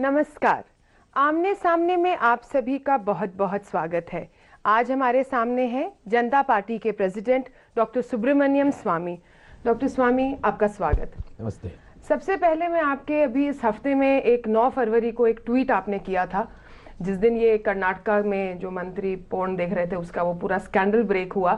नमस्कार। आमने सामने में आप सभी का बहुत बहुत स्वागत है। आज हमारे सामने हैं जनता पार्टी के प्रेसिडेंट डॉक्टर सुब्रमण्यम स्वामी। डॉक्टर स्वामी, आपका स्वागत। नमस्ते। सबसे पहले मैं आपके अभी इस हफ्ते में एक 9 फरवरी को एक ट्वीट आपने किया था, जिस दिन ये कर्नाटका में जो मंत्री पोर्न देख रहे थे उसका वो पूरा स्कैंडल ब्रेक हुआ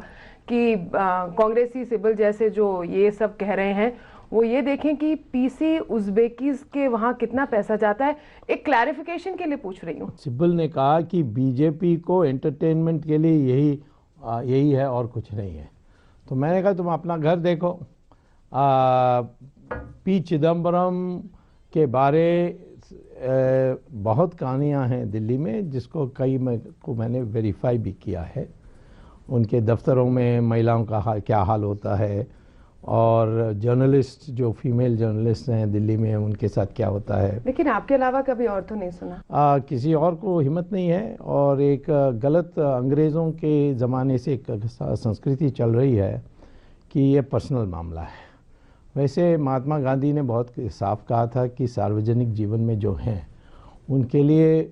कि कांग्रेसी सिब्बल जैसे जो ये सब कह रहे हैं वो ये देखें कि पीसी उज़्बेकीज़ के वहाँ कितना पैसा जाता है। एक क्लैरिफिकेशन के लिए पूछ रही हूँ। सिब्बल ने कहा कि बीजेपी को एंटरटेनमेंट के लिए यही है और कुछ नहीं है। तो मैंने कहा तुम अपना घर देखो। पी चिदम्बरम के बारे बहुत कहानियाँ हैं दिल्ली में, जिसको मैंने वेरीफाई भी किया है। उनके दफ्तरों में महिलाओं का क्या हाल होता है और जर्नलिस्ट जो फीमेल जर्नलिस्ट हैं दिल्ली में उनके साथ क्या होता है। लेकिन आपके अलावा कभी और तो नहीं सुना। किसी और को हिम्मत नहीं है। और एक गलत अंग्रेज़ों के ज़माने से एक संस्कृति चल रही है कि ये पर्सनल मामला है। वैसे महात्मा गांधी ने बहुत साफ कहा था कि सार्वजनिक जीवन में जो हैं उनके लिए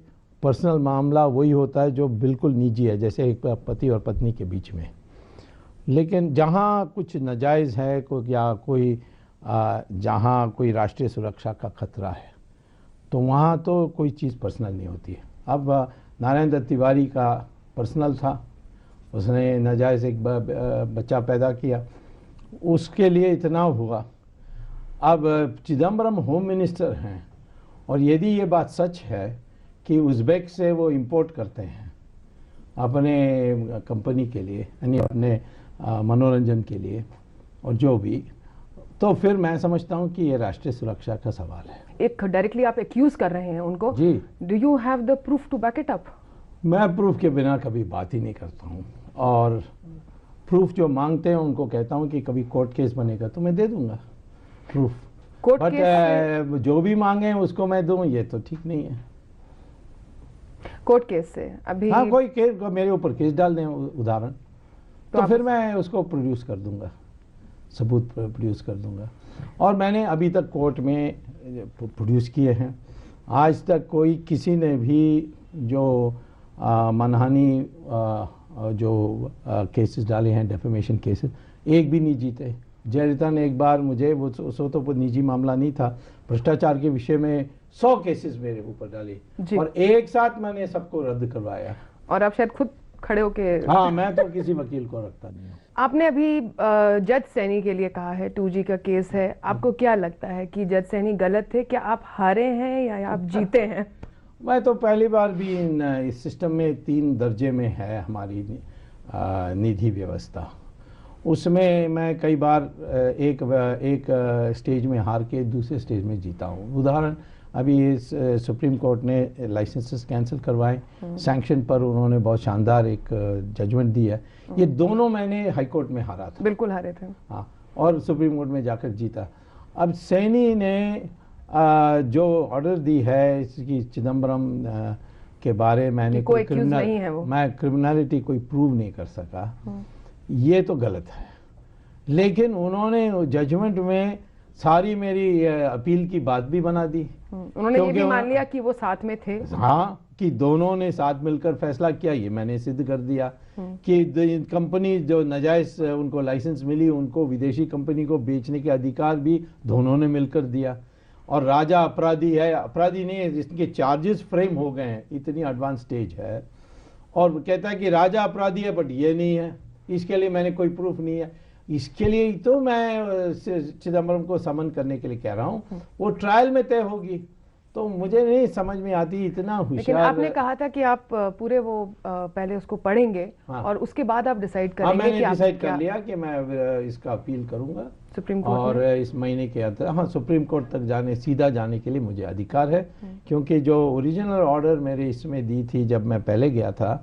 पर्सनल मामला वही होता है जो बिल्कुल निजी है, जैसे एक पति और पत्नी के बीच में। लेकिन जहाँ कुछ नाजायज़ है जहाँ कोई राष्ट्रीय सुरक्षा का खतरा है तो वहाँ तो कोई चीज़ पर्सनल नहीं होती है। अब नारायण दत्त तिवारी का पर्सनल था, उसने नाजायज़ एक बच्चा पैदा किया, उसके लिए इतना हुआ। अब चिदम्बरम होम मिनिस्टर हैं और यदि ये बात सच है कि उज़्बेक से वो इंपोर्ट करते हैं अपने कंपनी के लिए, यानी अपने मनोरंजन के लिए और जो भी, तो फिर मैं समझता हूँ कि ये राष्ट्रीय सुरक्षा का सवाल है। एक डायरेक्टली आप एक्यूज कर रहे हैं उनको। जी। Do you have the proof to back it up? मैं प्रूफ के बिना कभी बात ही नहीं करता हूँ और प्रूफ जो मांगते हैं उनको कहता हूँ कि कभी कोर्ट केस बनेगा तो मैं दे दूंगा प्रूफ। बट जो भी मांगे उसको मैं दूं, ये तो ठीक नहीं है। कोर्ट केस से अभी हाँ, कोई केस मेरे ऊपर केस डाल दें उदाहरण, तो फिर मैं उसको प्रोड्यूस कर दूंगा, सबूत प्रोड्यूस कर दूंगा। और मैंने अभी तक कोर्ट में प्रोड्यूस किए हैं। आज तक कोई किसी ने भी जो मनहानि जो केसेस डाले हैं, डेफेमेशन केसेस, एक भी नहीं जीते। जयललिता ने एक बार मुझे वो तो निजी मामला नहीं था, भ्रष्टाचार के विषय में 100 केसेस मेरे ऊपर डाले और एक साथ मैंने सबको रद्द करवाया। और आप शायद खुद खड़े होके। हाँ, मैं तो किसी वकील को रखता नहीं हूँ। आपने अभी जज सैनी के लिए कहा है, 2G का केस है, आपको क्या लगता है कि जज सैनी गलत थे? क्या आप हारे हैं या आप जीते हैं? मैं तो पहली बार भी इस सिस्टम में 3 दर्जे में है हमारी निधि व्यवस्था, उसमें मैं कई बार एक स्टेज में हार के दूसरे स्टेज में जीता हूँ। उदाहरण, अभी इस सुप्रीम कोर्ट ने लाइसेंसेस कैंसिल करवाए, सैंक्शन पर उन्होंने बहुत शानदार एक जजमेंट दी है। ये दोनों मैंने हाई कोर्ट में हारा था। बिल्कुल हारे थे। हाँ, और सुप्रीम कोर्ट में जाकर जीता। अब सैनी ने जो ऑर्डर दी है इसकी चिदम्बरम के बारे में, मैं क्रिमिनलिटी कोई प्रूव नहीं कर सका, ये तो गलत है। लेकिन उन्होंने जजमेंट में सारी मेरी अपील की बात भी बना दी। उन्होंने ये भी मान लिया कि वो साथ में थे। हाँ, कि दोनों ने साथ मिलकर फैसला किया, ये मैंने सिद्ध कर दिया कि कंपनी जो नाजायज उनको लाइसेंस मिली उनको विदेशी कंपनी को बेचने के अधिकार भी दोनों ने मिलकर दिया। और राजा अपराधी है, अपराधी नहीं है, जिसके चार्जेस फ्रेम हो गए हैं, इतनी एडवांस स्टेज है, और कहता है कि राजा अपराधी है बट ये नहीं है, इसके लिए मैंने कोई प्रूफ नहीं है। इसके लिए तो मैं चिदम्बरम को समन करने के लिए कह रहा हूँ, वो ट्रायल में तय होगी। तो मुझे नहीं समझ में आती इतना होशियार। लेकिन आपने कहा था कि आप पूरे वो पहले उसको पढ़ेंगे। हाँ। और उसके बाद आप डिसाइड करेंगे। हाँ, मैंने डिसाइड कर लिया कि मैं इसका अपील करूंगा सुप्रीम कोर्ट और इस महीने के अंदर, हाँ, सुप्रीम कोर्ट तक सीधा जाने के लिए मुझे अधिकार है। क्योंकि जो ओरिजिनल ऑर्डर मेरे इसमें दी थी जब मैं पहले गया था,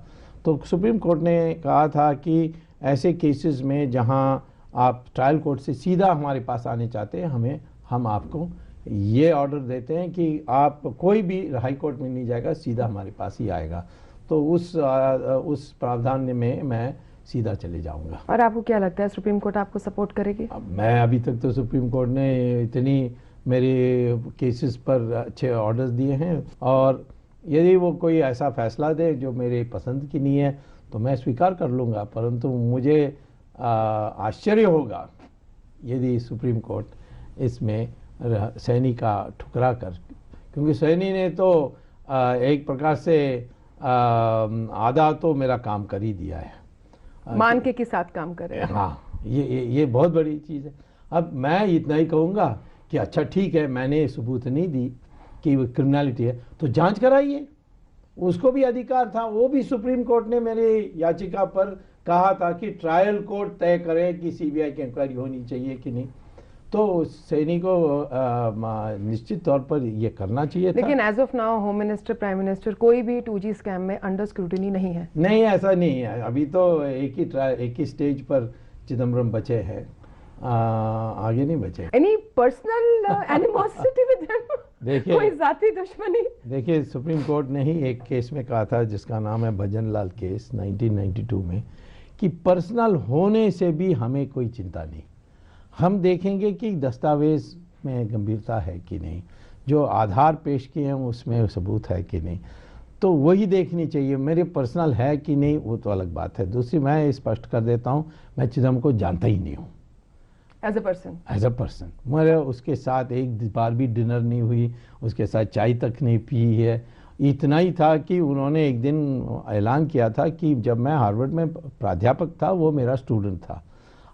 तो सुप्रीम कोर्ट ने कहा था कि ऐसे केसेस में जहां आप ट्रायल कोर्ट से सीधा हमारे पास आने चाहते हैं, हम आपको ये ऑर्डर देते हैं कि आप कोई भी हाई कोर्ट में नहीं जाएगा, सीधा हमारे पास ही आएगा। तो उस प्रावधान में मैं सीधा चले जाऊंगा। और आपको क्या लगता है सुप्रीम कोर्ट आपको सपोर्ट करेगी? मैं अभी तक तो सुप्रीम कोर्ट ने इतनी मेरे केसेस पर अच्छे ऑर्डर्स दिए हैं, और यदि वो कोई ऐसा फैसला दे जो मेरे पसंद की नहीं है तो मैं स्वीकार कर लूँगा। परंतु मुझे आश्चर्य होगा यदि सुप्रीम कोर्ट इसमें सैनी का ठुकरा कर, क्योंकि सैनी ने तो एक प्रकार से आधा तो मेरा काम कर ही दिया है, मान के साथ काम कर रहे हैं। हाँ, ये बहुत बड़ी चीज़ है। अब मैं इतना ही कहूँगा कि अच्छा ठीक है, मैंने सबूत नहीं दी कि वो क्रिमिनलिटी है तो जांच कराइए, उसको भी अधिकार था। वो भी सुप्रीम कोर्ट ने मेरी याचिका पर कहा था कि ट्रायल कोर्ट तय करे कि सीबीआई की इंक्वायरी होनी चाहिए कि नहीं। तो सैनी को निश्चित तौर पर ये करना चाहिए था। लेकिन as of now home minister, prime minister, कोई भी 2G स्कैम में अंडर स्क्रूटिनी नहीं है। नहीं, ऐसा नहीं है। अभी तो एक ही स्टेज पर चिदम्बरम बचे हैं, आगे नहीं बचे। Any personal animosity with him? देखिए, कोई जाती दुश्मनी? देखिए, सुप्रीम कोर्ट ने ही एक केस में कहा था जिसका नाम है भजन लाल केस 1992 में, कि पर्सनल होने से भी हमें कोई चिंता नहीं, हम देखेंगे कि दस्तावेज में गंभीरता है कि नहीं, जो आधार पेश किए हैं उसमें सबूत है कि नहीं, तो वही देखनी चाहिए। मेरे पर्सनल है कि नहीं वो तो अलग बात है। दूसरी, मैं स्पष्ट कर देता हूँ, मैं चिदम्बरम को जानता ही नहीं हूँ एज अ पर्सन। मेरे उसके साथ एक बार भी डिनर नहीं हुई, उसके साथ चाय तक नहीं पी है। इतना ही था कि उन्होंने एक दिन ऐलान किया था कि जब मैं हार्वर्ड में प्राध्यापक था वो मेरा स्टूडेंट था।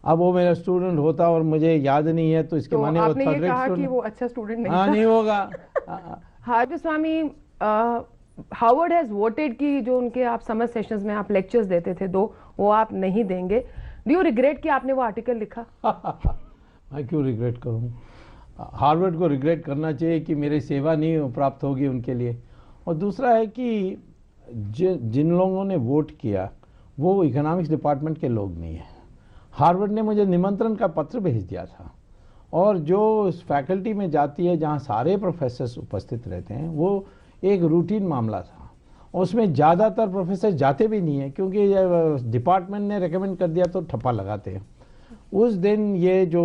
अब वो मेरा स्टूडेंट होता और मुझे याद नहीं है तो इसके माने आपने ये कहा कि वो अच्छा स्टूडेंट नहीं था? नहीं होगा। Harvard Swami, Harvard has voted कि जो उनके आप समर सेशंस में आप लेक्चर्स देते थे 2, वो आप नहीं देंगे। डू यू रिग्रेट कि आपने वो आर्टिकल लिखा? मैं क्यों रिग्रेट करूं? हार्वर्ड को रिग्रेट करना चाहिए कि मेरी सेवा नहीं प्राप्त होगी उनके लिए। और दूसरा है कि जिन लोगों ने वोट किया वो इकोनॉमिक्स डिपार्टमेंट के लोग नहीं हैं। हार्वर्ड ने मुझे निमंत्रण का पत्र भेज दिया था, और जो फैकल्टी में जाती है जहां सारे प्रोफेसर्स उपस्थित रहते हैं वो एक रूटीन मामला था। उसमें ज़्यादातर प्रोफेसर जाते भी नहीं है क्योंकि डिपार्टमेंट ने रेकमेंड कर दिया तो ठप्पा लगाते हैं। उस दिन ये जो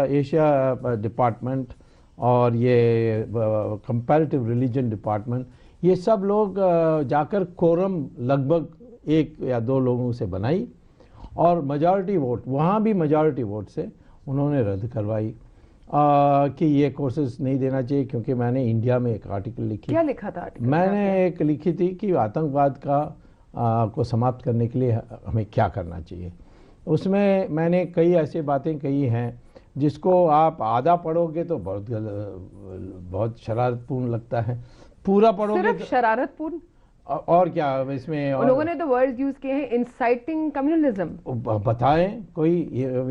एशिया डिपार्टमेंट और ये कंपैरेटिव रिलीजन डिपार्टमेंट, ये सब लोग जाकर कोरम लगभग 1 या 2 लोगों से बनाई, और मेजॉरिटी वोट, वहाँ भी मेजॉरिटी वोट से उन्होंने रद्द करवाई कि ये कोर्सेज नहीं देना चाहिए। क्योंकि मैंने इंडिया में एक आर्टिकल लिखी। क्या लिखा था आर्टिकल? मैंने एक लिखी थी कि आतंकवाद को समाप्त करने के लिए हमें क्या करना चाहिए। उसमें मैंने कई ऐसी बातें कही हैं जिसको आप आधा पढ़ोगे तो बहुत शरारतपूर्ण लगता है, पूरा पढ़ोगे सिर्फ तो शरारतपूर्ण? और क्या इसमें? उन लोगों ने तो वर्ड्स यूज किए हैं, इंसाइटिंग कम्युनलिज्म। बताएं कोई।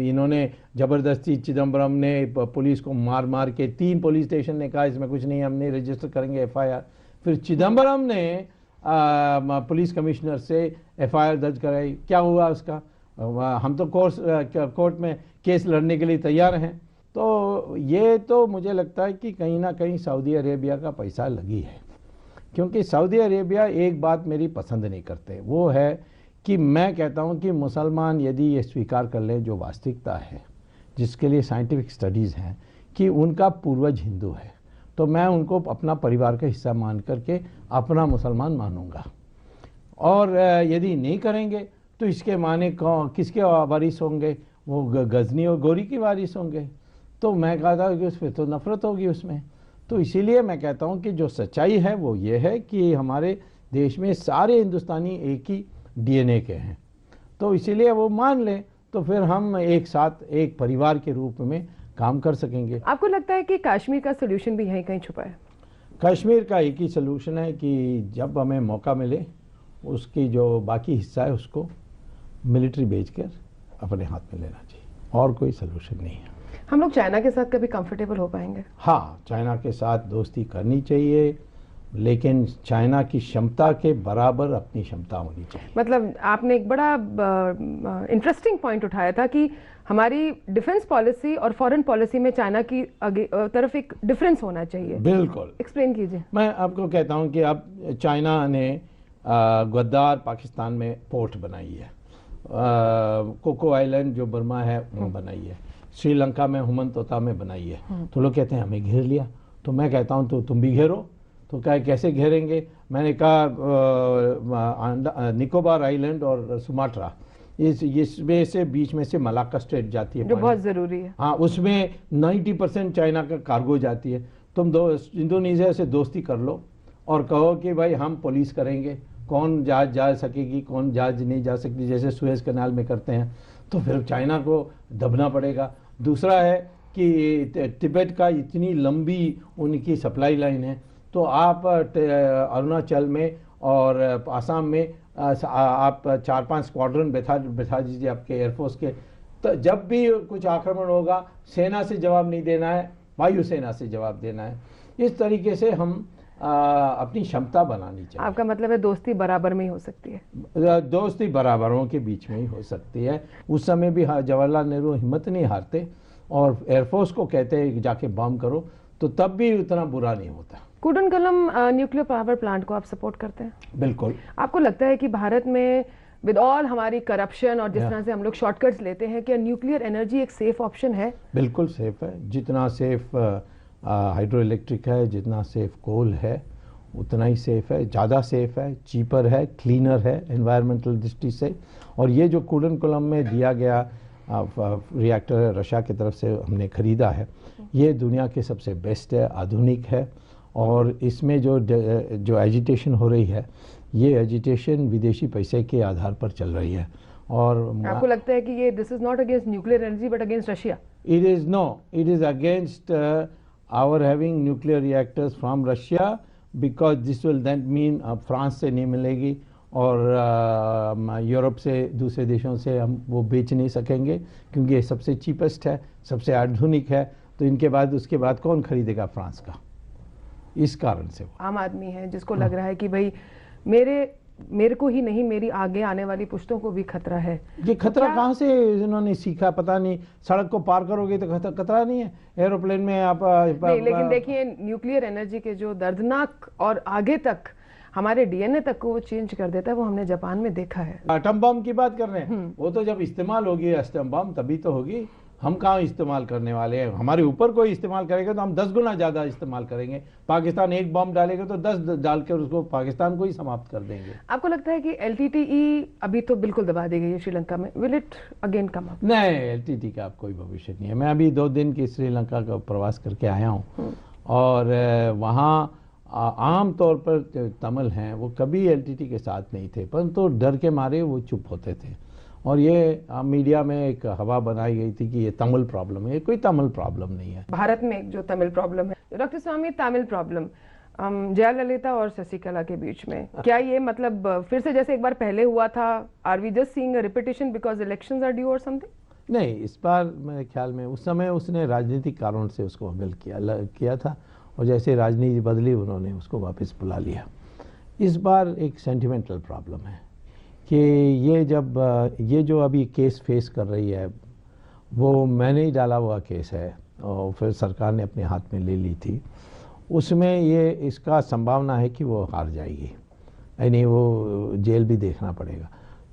इन्होंने जबरदस्ती, चिदम्बरम ने पुलिस को मार मार के 3 पुलिस स्टेशन ने कहा इसमें कुछ नहीं, हम नहीं रजिस्टर करेंगे FIR। फिर चिदम्बरम ने पुलिस कमिश्नर से FIR दर्ज कराई। क्या हुआ उसका? हम तो कोर्ट में केस लड़ने के लिए तैयार हैं। तो ये तो मुझे लगता है कि कहीं ना कहीं सऊदी अरेबिया का पैसा लगी है, क्योंकि सऊदी अरेबिया एक बात मेरी पसंद नहीं करते, वो है कि मैं कहता हूँ कि मुसलमान यदि ये स्वीकार कर लें जो वास्तविकता है, जिसके लिए साइंटिफिक स्टडीज़ हैं कि उनका पूर्वज हिंदू है, तो मैं उनको अपना परिवार का हिस्सा मान करके अपना मुसलमान मानूंगा। और यदि नहीं करेंगे तो इसके माने किसके वारिस होंगे? वो गजनी और गौरी की वारिस होंगे। तो मैं कहा था कि उस पर तो नफरत होगी उसमें। तो इसीलिए मैं कहता हूं कि जो सच्चाई है वो ये है कि हमारे देश में सारे हिंदुस्तानी एक ही DNA के हैं, तो इसीलिए वो मान लें तो फिर हम एक साथ एक परिवार के रूप में काम कर सकेंगे। आपको लगता है कि कश्मीर का सोल्यूशन भी यहीं कहीं छुपा है? कश्मीर का एक ही सोल्यूशन है कि जब हमें मौका मिले उसकी जो बाकी हिस्सा है उसको मिलिट्री भेजकर अपने हाथ में लेना चाहिए, और कोई सोल्यूशन नहीं है। हम लोग चाइना के साथ कभी कंफर्टेबल हो पाएंगे? हाँ, चाइना के साथ दोस्ती करनी चाहिए, लेकिन चाइना की क्षमता के बराबर अपनी क्षमता होनी चाहिए। मतलब आपने एक बड़ा इंटरेस्टिंग पॉइंट उठाया था कि हमारी डिफेंस पॉलिसी और फॉरेन पॉलिसी में चाइना की तरफ एक डिफरेंस होना चाहिए। बिल्कुल, एक्सप्लेन कीजिए। मैं आपको कहता हूं कि अब चाइना ने गद्दार पाकिस्तान में पोर्ट बनाई है, कोको आइलैंड जो बर्मा है वो बनाई है, श्रीलंका में हुमनतोता में बनाई है। तो लोग कहते हैं हमें घेर लिया, तो मैं कहता हूँ तो तुम भी घेरो। तो क्या कैसे घेरेंगे? मैंने कहा निकोबार आइलैंड और सुमात्रा, इसमें से बीच में से मलाक्का स्ट्रेट जाती है जो बहुत जरूरी है। हाँ, उसमें 90% चाइना का कार्गो जाती है। तुम इंडोनेशिया से दोस्ती कर लो और कहो कि भाई हम पुलिस करेंगे, कौन जहाज जा सकेगी कौन जहाज नहीं जा सकती, जैसे सुएज कनाल में करते हैं। तो फिर चाइना को दबना पड़ेगा। दूसरा है कि तिब्बत का इतनी लंबी उनकी सप्लाई लाइन है, तो आप अरुणाचल में और आसाम में आप 4-5 स्क्वाड्रन बैठा दीजिए आपके एयरफोर्स के। तो जब भी कुछ आक्रमण होगा, सेना से जवाब नहीं देना है, वायुसेना से जवाब देना है। इस तरीके से हम अपनी क्षमता बनानी चाहिए। आपका मतलब है दोस्ती बराबर में ही हो सकती है? दोस्ती बराबरों के बीच में ही हो सकती है। उस समय भी जवाहरलाल नेहरू हिम्मत नहीं हारते और एयरफोर्स को कहते हैं जाके बम करो, तो तब भी उतना बुरा नहीं होता। कूडनकलम न्यूक्लियर पावर प्लांट को आप सपोर्ट करते हैं? बिल्कुल। आपको लगता है कि भारत में विद ऑल हमारी करप्शन और जिस तरह से हम लोग शॉर्टकट्स लेते हैं, क्या न्यूक्लियर एनर्जी एक सेफ ऑप्शन है? बिल्कुल सेफ है। जितना सेफ हाइड्रो इलेक्ट्रिक है, जितना सेफ कोल है, उतना ही सेफ है, ज़्यादा सेफ है, चीपर है, क्लीनर है एनवायरमेंटल दृष्टि से। और ये जो कूडनकुलम में दिया गया रिएक्टर रशिया की तरफ से हमने ख़रीदा है, ये दुनिया के सबसे बेस्ट है, आधुनिक है। और इसमें जो एजिटेशन हो रही है, ये एजिटेशन विदेशी पैसे के आधार पर चल रही है। और आपको लगता है कि ये this is not against nuclear energy but against Russia? It is against our having nuclear reactors from Russia, because this will that mean France से नहीं मिलेगी और यूरोप से, दूसरे देशों से हम वो बेच नहीं सकेंगे, क्योंकि ये सबसे चीपेस्ट है, सबसे आधुनिक है। तो इनके बाद उसके बाद कौन खरीदेगा फ्रांस का? इस कारण से आम आदमी है जिसको लग रहा है कि भाई मेरे को ही नहीं, मेरी आगे आने वाली पुश्तों को भी खतरा है। ये खतरा कहाँ से इन्होंने सीखा पता नहीं। सड़क को पार करोगे तो खतरा नहीं है, एरोप्लेन में आप नहीं, लेकिन देखिए न्यूक्लियर एनर्जी के जो दर्दनाक और आगे तक हमारे डीएनए तक को वो चेंज कर देता है, वो हमने जापान में देखा है। एटम बम की बात कर रहे हैं, वो तो जब इस्तेमाल होगी एटम बम तभी तो होगी। हम कहाँ इस्तेमाल करने वाले हैं? हमारे ऊपर कोई इस्तेमाल करेगा तो हम 10 गुना ज़्यादा इस्तेमाल करेंगे। पाकिस्तान एक बम डालेगा तो 10 डाल कर उसको पाकिस्तान को ही समाप्त कर देंगे। आपको लगता है कि LTTE अभी तो बिल्कुल दबा दी गई है श्रीलंका में, will it again come up? नहीं, LTTE का अब कोई भविष्य नहीं है। मैं अभी 2 दिन की श्रीलंका का प्रवास करके आया हूँ और वहाँ आम तौर पर तमिल हैं, वो कभी LTTE के साथ नहीं थे, परंतु डर के मारे वो चुप होते थे। और ये मीडिया में एक हवा बनाई गई थी कि ये तमिल प्रॉब्लम है। ये कोई तमिल प्रॉब्लम नहीं है। भारत में एक जो तमिल प्रॉब्लम है, डॉक्टर स्वामी, तमिल प्रॉब्लम जयललिता और शशिकला के बीच में, क्या ये मतलब फिर से जैसे एक बार पहले हुआ था? Are we just seeing a repetition because elections are due और समथिंग? नहीं, इस बार मेरे ख्याल में उस समय उसने राजनीतिक कारण से उसको हमेल किया था और जैसे राजनीति बदली उन्होंने उसको वापस बुला लिया। इस बार एक सेंटिमेंटल प्रॉब्लम है कि ये जो अभी केस फेस कर रही है, वो मैंने ही डाला हुआ केस है और फिर सरकार ने अपने हाथ में ले ली थी। उसमें ये इसका संभावना है कि वो हार जाएगी, यानी वो जेल भी देखना पड़ेगा।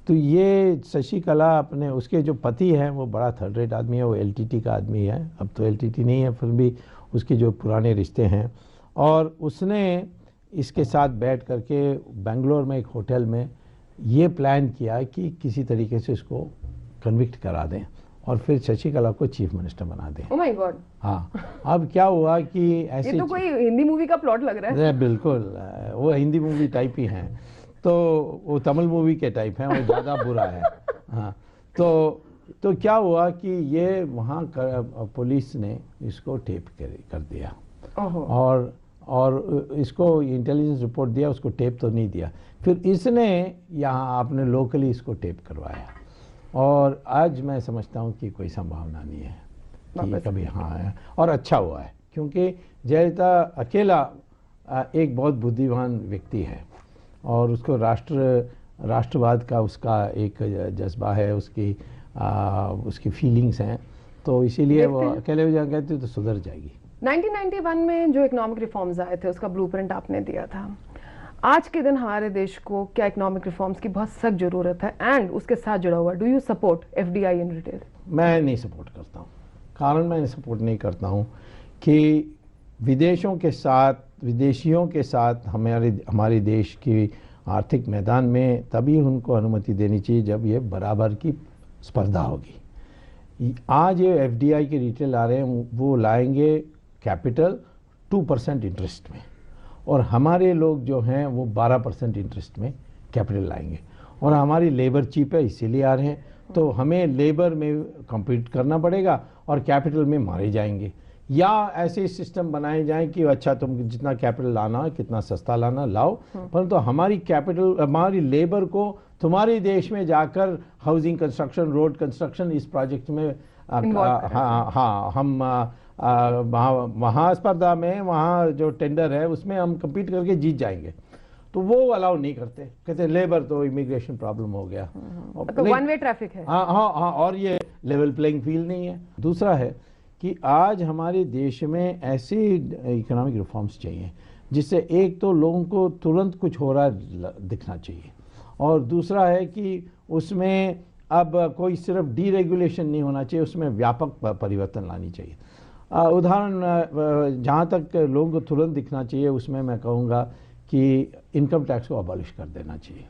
तो ये शशिकला अपने, उसके जो पति हैं वो बड़ा थर्ड रेट आदमी है, वो LTTE का आदमी है, अब तो LTTE नहीं है, फिर भी उसके जो पुराने रिश्ते हैं। और उसने इसके साथ बैठ करके बेंगलोर में एक होटल में ये प्लान किया कि किसी तरीके से इसको कन्विक्ट करा दें और फिर शशिकला को चीफ मिनिस्टर बना दें। Oh my God. हाँ, अब क्या हुआ कि ऐसे, ये तो कोई हिंदी मूवी का प्लॉट लग रहा है। बिल्कुल, वो हिंदी मूवी टाइप ही हैं, तो वो तमिल मूवी के टाइप हैं, वो ज़्यादा बुरा है। हाँ, तो क्या हुआ कि ये वहाँ पुलिस ने इसको टेप कर दिया और इसको इंटेलिजेंस रिपोर्ट दिया, उसको टेप तो नहीं दिया। फिर इसने यहाँ आपने लोकली इसको टेप करवाया और आज मैं समझता हूँ कि कोई संभावना नहीं है कि कभी हाँ है। और अच्छा हुआ है, क्योंकि जयललिता अकेला एक बहुत बुद्धिमान व्यक्ति है और उसको राष्ट्रवाद का उसका एक जज्बा है, उसकी फीलिंग्स हैं, तो इसीलिए वो अकेले हो जाएंगे तो सुधर जाएगी। 1991 में जो इकोनॉमिक रिफॉर्म्स आए थे उसका ब्लूप्रिंट आपने दिया था। आज के दिन हमारे देश को क्या इकोनॉमिक रिफॉर्म्स की बहुत सख्त जरूरत है, एंड उसके साथ जुड़ा हुआ, do you support FDI in retail? मैं नहीं सपोर्ट करता हूँ। कारण मैं सपोर्ट नहीं करता हूँ कि विदेशियों के साथ हमारे देश की आर्थिक मैदान में तभी उनको अनुमति देनी चाहिए जब ये बराबर की स्पर्धा होगी। आज ये एफडीआई के रिटेल आ रहे हैं, वो लाएंगे कैपिटल 2% इंटरेस्ट में, और हमारे लोग जो हैं वो 12% इंटरेस्ट में कैपिटल लाएंगे, और हमारी लेबर चीप है इसीलिए आ रहे हैं। तो हमें लेबर में कम्पीट करना पड़ेगा और कैपिटल में मारे जाएंगे। या ऐसे सिस्टम बनाए जाएं कि अच्छा तुम जितना कैपिटल लाना, कितना सस्ता लाना लाओ, परंतु हमारी लेबर को तुम्हारे देश में जाकर हाउसिंग कंस्ट्रक्शन, रोड कंस्ट्रक्शन, इस प्रोजेक्ट में हम वहाँ स्पर्धा में, वहाँ जो टेंडर है उसमें हम कम्पीट करके जीत जाएंगे। तो वो अलाउ नहीं करते, कहते लेबर तो इमिग्रेशन प्रॉब्लम हो गया, तो वन वे ट्रैफिक है। हाँ, और ये लेवल प्लेइंग फील्ड नहीं है। दूसरा है कि आज हमारे देश में ऐसे इकोनॉमिक रिफॉर्म्स चाहिए जिससे एक तो लोगों को तुरंत कुछ हो रहा दिखना चाहिए, और दूसरा है कि उसमें अब कोई सिर्फ डीरेगुलेशन नहीं होना चाहिए, उसमें व्यापक परिवर्तन लानी चाहिए। उदाहरण जहाँ तक लोगों को तुरंत दिखना चाहिए, उसमें मैं कहूँगा कि इनकम टैक्स को अबॉलिश कर देना चाहिए,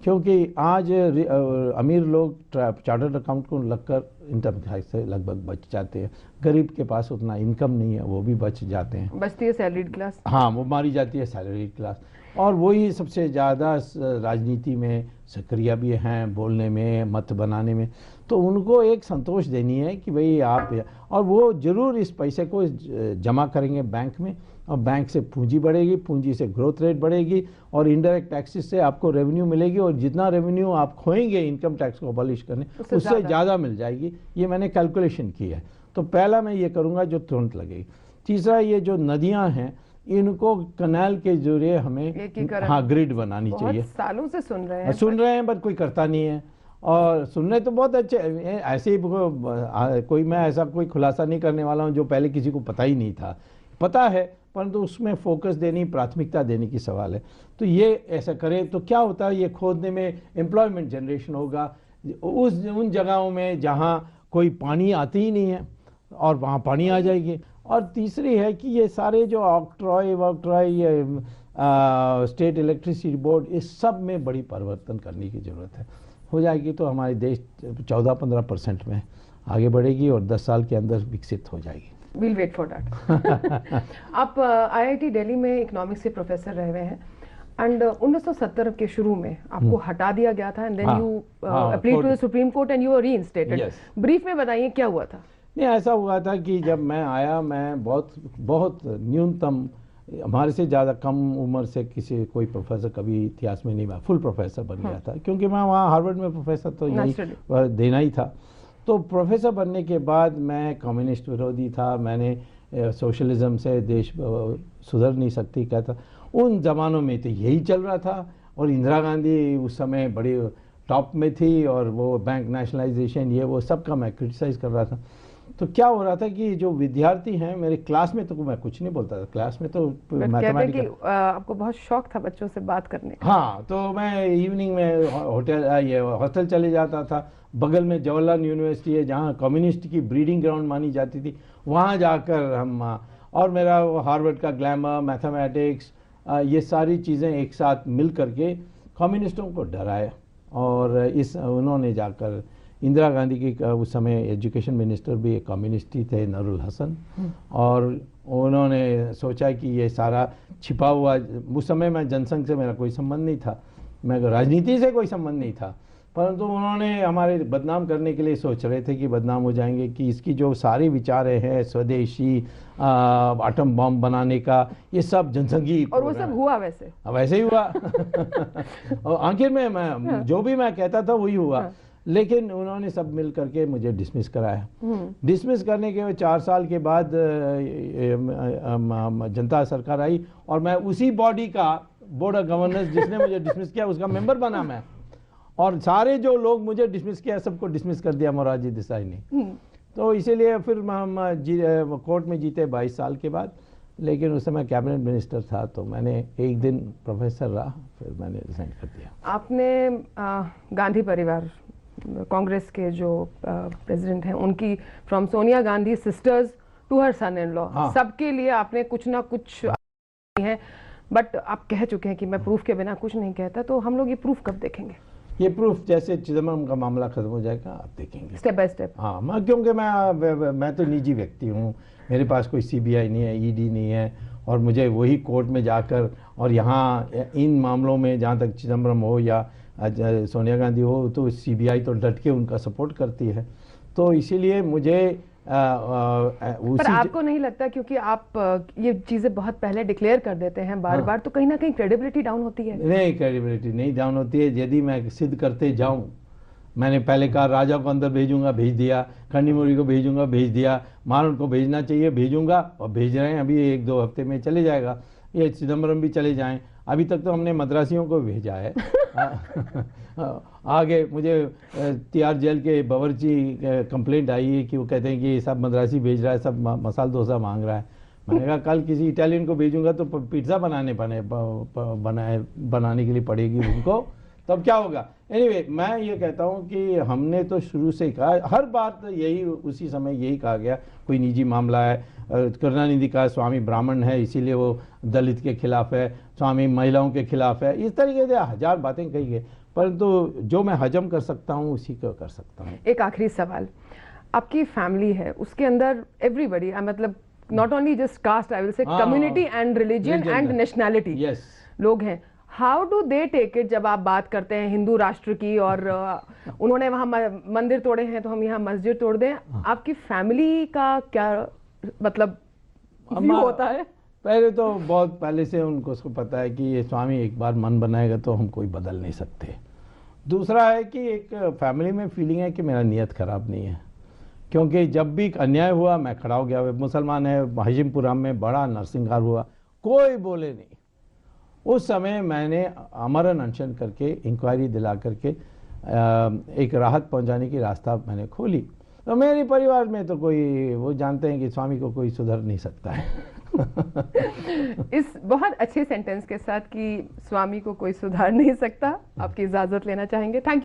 क्योंकि आज अमीर लोग चार्टर्ड अकाउंट को लगकर इनकम टैक्स से लगभग बच जाते हैं। गरीब के पास उतना इनकम नहीं है, वो भी बच जाते हैं। बचती है सैलरीड क्लास। हाँ, वो मारी जाती है सैलरीड क्लास, और वही सबसे ज़्यादा राजनीति में सक्रिय भी हैं, बोलने में, मत बनाने में। तो उनको एक संतोष देनी है कि भाई आप, और वो ज़रूर इस पैसे को जमा करेंगे बैंक में, और बैंक से पूंजी बढ़ेगी, पूंजी से ग्रोथ रेट बढ़ेगी, और इनडायरेक्ट टैक्सेस से आपको रेवेन्यू मिलेगी, और जितना रेवेन्यू आप खोएंगे इनकम टैक्स को अबॉलिश करने, उससे ज़्यादा मिल जाएगी। ये मैंने कैलकुलेशन की है। तो पहला मैं ये करूँगा जो तुरंत लगेगी। तीसरा, ये जो नदियाँ हैं इनको कनाल के जरिए हमें ग्रिड बनानी चाहिए। सालों से सुन रहे हैं बट कोई करता नहीं है, और सुनने तो बहुत अच्छे, ऐसे ही मैं ऐसा कोई खुलासा नहीं करने वाला हूँ जो पहले किसी को पता ही नहीं था, पता है, परंतु उसमें फोकस देनी, प्राथमिकता देने की सवाल है। तो ये ऐसा करें तो क्या होता है, ये खोदने में एम्प्लॉयमेंट जनरेशन होगा उन जगहों में जहाँ कोई पानी आती ही नहीं है, और वहाँ पानी आ जाएगी। और तीसरी है कि ये सारे जो ऑक्ट्रॉय स्टेट इलेक्ट्रिसिटी बोर्ड, इस सब में बड़ी परिवर्तन करने की ज़रूरत है। हो जाएगी तो हमारे देश 14-15% में आगे बढ़ेगी और 10 साल के अंदर विकसित हो जाएगी। We'll wait for that. आप IIT दिल्ली में इकोनॉमिक्स के प्रोफेसर रहे हुए हैं, एंड 1970 के शुरू में आपको हटा दिया गया था, and then you appealed to the Supreme Court and you were reinstated. Brief में बताइए क्या हुआ था। नहीं, ऐसा हुआ था कि जब मैं आया, मैं बहुत न्यूनतम, हमारे से ज़्यादा कम उम्र से कोई प्रोफेसर कभी इतिहास में नहीं, फुल प्रोफेसर बन गया था, क्योंकि मैं वहाँ हार्वर्ड में प्रोफेसर तो यही देना ही था। तो प्रोफेसर बनने के बाद मैं कम्युनिस्ट विरोधी था, मैंने सोशलिज्म से देश सुधर नहीं सकती कहता। उन ज़मानों में तो यही चल रहा था, और इंदिरा गांधी उस समय बड़ी टॉप में थी, और वो बैंक नेशनलाइजेशन ये वो सब का मैं क्रिटिसाइज़ कर रहा था। तो क्या हो रहा था कि जो विद्यार्थी हैं मेरे क्लास में, तो मैं कुछ नहीं बोलता था, क्लास में तो मैथमेटिक्स, आपको बहुत शौक था बच्चों से बात करने का। हाँ, तो मैं इवनिंग में हॉस्टल चले जाता था। बगल में जवाहरलाल यूनिवर्सिटी है जहाँ कम्युनिस्ट की ब्रीडिंग ग्राउंड मानी जाती थी, वहाँ जाकर हम, और मेरा हार्वर्ड का ग्लैमर, मैथमेटिक्स, ये सारी चीज़ें एक साथ मिल करके कम्युनिस्टों को डराया। और उन्होंने जाकर इंदिरा गांधी की, उस समय एजुकेशन मिनिस्टर भी एक कम्युनिस्ट ही थे, नूरुल हसन, और उन्होंने सोचा कि ये सारा छिपा हुआ, उस समय मैं जनसंघ से मेरा कोई संबंध नहीं था, मैं राजनीति से कोई संबंध नहीं था, परंतु उन्होंने हमारे बदनाम करने के लिए सोच रहे थे कि बदनाम हो जाएंगे, कि इसकी जो सारी विचारें हैं स्वदेशी, आटम बम बनाने का, ये सब जनसंघी, और वो सब हुआ वैसे ही हुआ। और आखिर में मैं जो भी मैं कहता था वही हुआ। लेकिन उन्होंने सब मिल करके मुझे डिसमिस कराया। डिसमिस करने के 4 साल के बाद जनता सरकार आई, और मैं उसी बॉडी का, बोर्ड ऑफ गवर्नर्स जिसने मुझे डिसमिस किया, उसका मेंबर बना मैं, और सारे जो लोग मुझे डिसमिस किया सबको डिसमिस कर दिया मोरारजी देसाई ने। तो इसीलिए फिर हम कोर्ट में जीते 22 साल के बाद, लेकिन उस समय कैबिनेट मिनिस्टर था, तो मैंने एक दिन प्रोफेसर रहा, फिर मैंने रिजाइन कर दिया। आपने गांधी परिवार, कांग्रेस के जो प्रेसिडेंट हैं, उनकी from Sonia Gandhi sisters to her son in law, सबके लिए आपने कुछ ना कुछ है, बट आप कह चुके हैं कि मैं प्रूफ के बिना कुछ नहीं कहता, तो हम लोग ये प्रूफ कब देखेंगे? ये प्रूफ जैसे चिदम्बरम का मामला खत्म हो जाएगा आप देखेंगे, स्टेप बाय स्टेप। हाँ, क्योंकि मैं तो निजी व्यक्ति हूँ, मेरे पास कोई सीबीआई नहीं है, ईडी नहीं है, और मुझे वही कोर्ट में जाकर और यहाँ इन मामलों में जहाँ तक चिदम्बरम हो या सोनिया गांधी हो, तो सीबीआई तो डट के उनका सपोर्ट करती है, तो इसीलिए मुझे पर आपको नहीं लगता, क्योंकि आप ये चीजें बहुत पहले डिक्लेयर कर देते हैं बार बार, तो कहीं ना कहीं क्रेडिबिलिटी डाउन होती है? नहीं, क्रेडिबिलिटी नहीं डाउन होती है। यदि मैं सिद्ध करते जाऊं, मैंने पहले कहा राजा को अंदर भेजूंगा, भेज दिया, कन्नीमोरी को भेजूंगा, भेज दिया, मारण को भेजना चाहिए, भेजूंगा, और भेज रहे हैं, अभी 1-2 हफ्ते में चले जाएगा, ये चिदम्बरम भी चले जाएं। अभी तक तो हमने मद्रासियों को भेजा है। आगे मुझे तिहाड़ जेल के बावर्ची कंप्लेंट आई है कि वो कहते हैं कि ये सब मद्रासी भेज रहा है, सब मसाला डोसा मांग रहा है। मैंने कहा कल किसी इटालियन को भेजूंगा तो पिज्ज़ा बनाने के लिए पड़ेगी उनको, तब क्या होगा। एनीवे, मैं ये कहता हूँ कि हमने तो शुरू से कहा, हर बात यही उसी समय यही कहा गया, कोई निजी मामला है, करुणानिधि का स्वामी ब्राह्मण है इसीलिए वो दलित के खिलाफ है, स्वामी महिलाओं के खिलाफ है, इस तरीके से 1000 बातें कही गई, परंतु जो मैं हजम कर सकता हूँ उसी को कर सकता हूँ। एक आखिरी सवाल, आपकी फैमिली है, उसके अंदर एवरीबडी, मतलब not only just caste, I will say community and religion and nationality लोग हैं, how do they take it जब आप बात करते हैं हिंदू राष्ट्र की, और उन्होंने वहाँ मंदिर तोड़े हैं तो हम यहाँ मस्जिद तोड़ दें? आपकी फैमिली का क्या मतलब व्यू होता है? पहले तो बहुत पहले से उनको पता है कि ये स्वामी एक बार मन बनाएगा तो हम कोई बदल नहीं सकते। दूसरा है कि एक फैमिली में फीलिंग है कि मेरा नीयत खराब नहीं है, क्योंकि जब भी अन्याय हुआ मैं खड़ा हो गया। मुसलमान है, हाजिमपुरा में बड़ा नरसंहार हुआ, कोई बोले नहीं। उस समय मैंने आमरण अनशन करके, इंक्वायरी दिला करके एक राहत पहुंचाने की रास्ता मैंने खोली। तो मेरे परिवार में तो कोई, वो जानते हैं कि स्वामी को कोई सुधर नहीं सकता है। इस बहुत अच्छे सेंटेंस के साथ कि स्वामी को कोई सुधार नहीं सकता, आपकी इजाजत लेना चाहेंगे। Thank you.